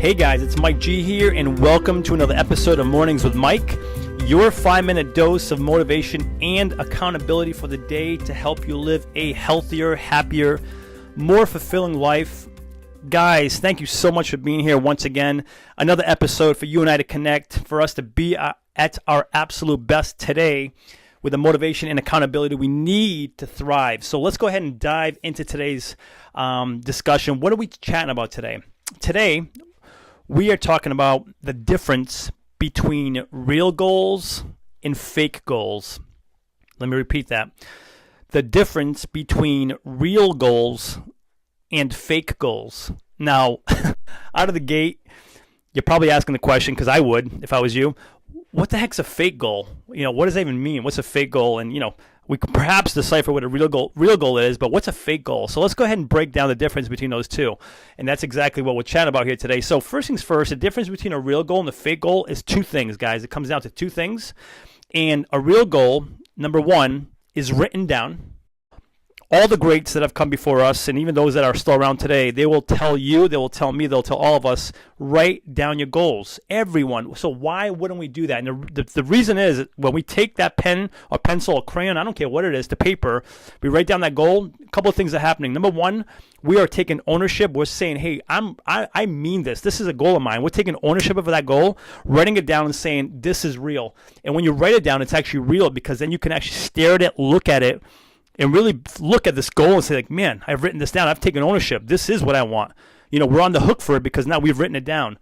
Hey guys, it's Mike G here, and welcome to another episode of Mornings with Mike, your 5-minute dose of motivation and accountability for the day to help you live a healthier, happier, more fulfilling life. Guys, thank you so much for being here once again. Another episode for you and I to connect, for us to be at our absolute best today with the motivation and accountability we need to thrive. So let's go ahead and dive into today's discussion. What are we chatting about today? Today, we are talking about the difference between real goals and fake goals. Let me repeat that. The difference between real goals and fake goals. Now, out of the gate, you're probably asking the question, because I would if I was you, what the heck's a fake goal? What does that even mean? What's a fake goal? And, we could perhaps decipher what a real goal is, but what's a fake goal? So let's go ahead and break down the difference between those two. And that's exactly what we'll chat about here today. So first things first, the difference between a real goal and a fake goal is two things, guys. It comes down to two things. And a real goal, number one, is written down. All the greats that have come before us, and even those that are still around today, they will tell you, they will tell me, they'll tell all of us, write down your goals. Everyone. So why wouldn't we do that? And the reason is, when we take that pen or pencil or crayon, I don't care what it is, to paper, we write down that goal, a couple of things are happening. Number one, we are taking ownership. We're saying, hey, I mean this. This is a goal of mine. We're taking ownership of that goal, writing it down and saying, this is real. And when you write it down, it's actually real, because then you can actually stare at it, look at it, and really look at this goal and say, like, man, I've written this down. I've taken ownership. This is what I want. We're on the hook for it because now we've written it down.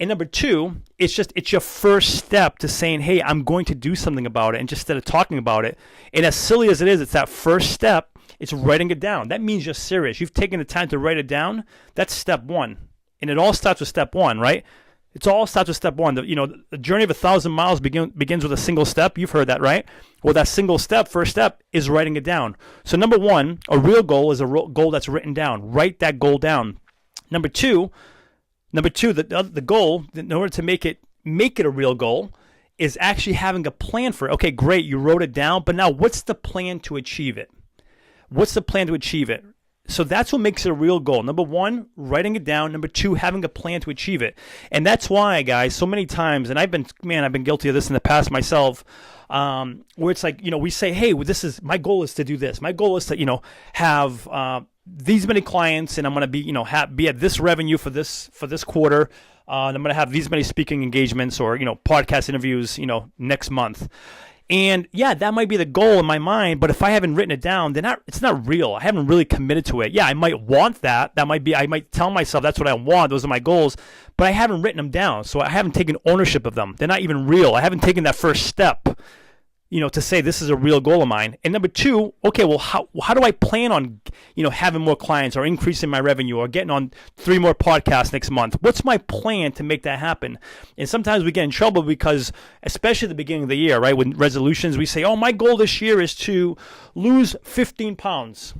And number two, it's your first step to saying, hey, I'm going to do something about it, and just instead of talking about it. And as silly as it is, it's that first step. It's writing it down. That means you're serious. You've taken the time to write it down. That's step one. And it all starts with step one, right? It all starts with step one. The journey of 1,000 miles begins with a single step. You've heard that, right? Well, that single step, first step, is writing it down. So number one, a real goal is a goal that's written down. Write that goal down. Number two, the goal, in order to make it a real goal, is actually having a plan for it. Okay, great, you wrote it down, but now what's the plan to achieve it? What's the plan to achieve it? So that's what makes it a real goal. Number one, writing it down. Number two, having a plan to achieve it. And that's why, guys, so many times, and I've been guilty of this in the past myself, where it's like, we say, hey, my goal is to do this. My goal is to, have these many clients, and I'm going to be, be at this revenue for this quarter. And I'm going to have these many speaking engagements or, podcast interviews, next month. And yeah, that might be the goal in my mind, but if I haven't written it down, then it's not real. I haven't really committed to it. Yeah, I might want that. I might tell myself that's what I want. Those are my goals, but I haven't written them down. So I haven't taken ownership of them. They're not even real. I haven't taken that first step, to say this is a real goal of mine. And number two, okay, well, how do I plan on, having more clients or increasing my revenue or getting on 3 more podcasts next month? What's my plan to make that happen? And sometimes we get in trouble because, especially at the beginning of the year, right, with resolutions, we say, oh, my goal this year is to lose 15 pounds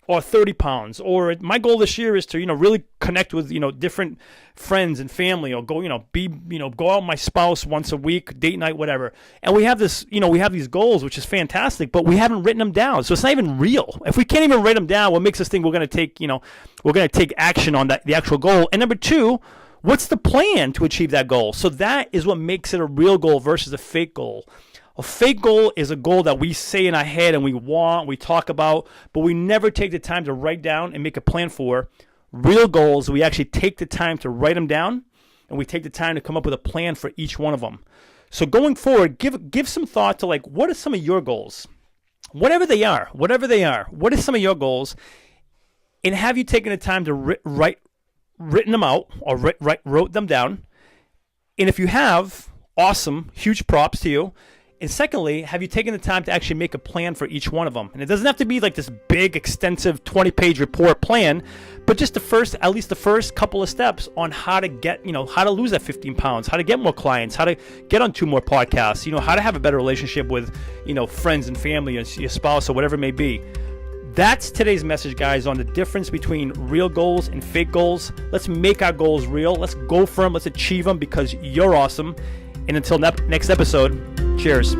or 30 pounds, or my goal this year is to, really connect with, different friends and family, or go, go out with my spouse once a week, date night, whatever. And we have this, we have these goals, which is fantastic, but we haven't written them down. So it's not even real. If we can't even write them down, what makes us think we're going to take action on the actual goal? And number two, what's the plan to achieve that goal? So that is what makes it a real goal versus a fake goal. A fake goal is a goal that we say in our head and we talk about, but we never take the time to write down and make a plan for. Real goals, we actually take the time to write them down, and we take the time to come up with a plan for each one of them. So going forward, give some thought to, like, what are some of your goals? Whatever they are, what are some of your goals? And have you taken the time to written them out or wrote them down? And if you have, awesome, huge props to you. And secondly, have you taken the time to actually make a plan for each one of them? And it doesn't have to be like this big, extensive 20-page report plan, but just at least the first couple of steps on how to get, how to lose that 15 pounds, how to get more clients, how to get on 2 more podcasts, how to have a better relationship with, friends and family and your spouse or whatever it may be. That's today's message, guys, on the difference between real goals and fake goals. Let's make our goals real. Let's go for them. Let's achieve them, because you're awesome. And until next episode, cheers.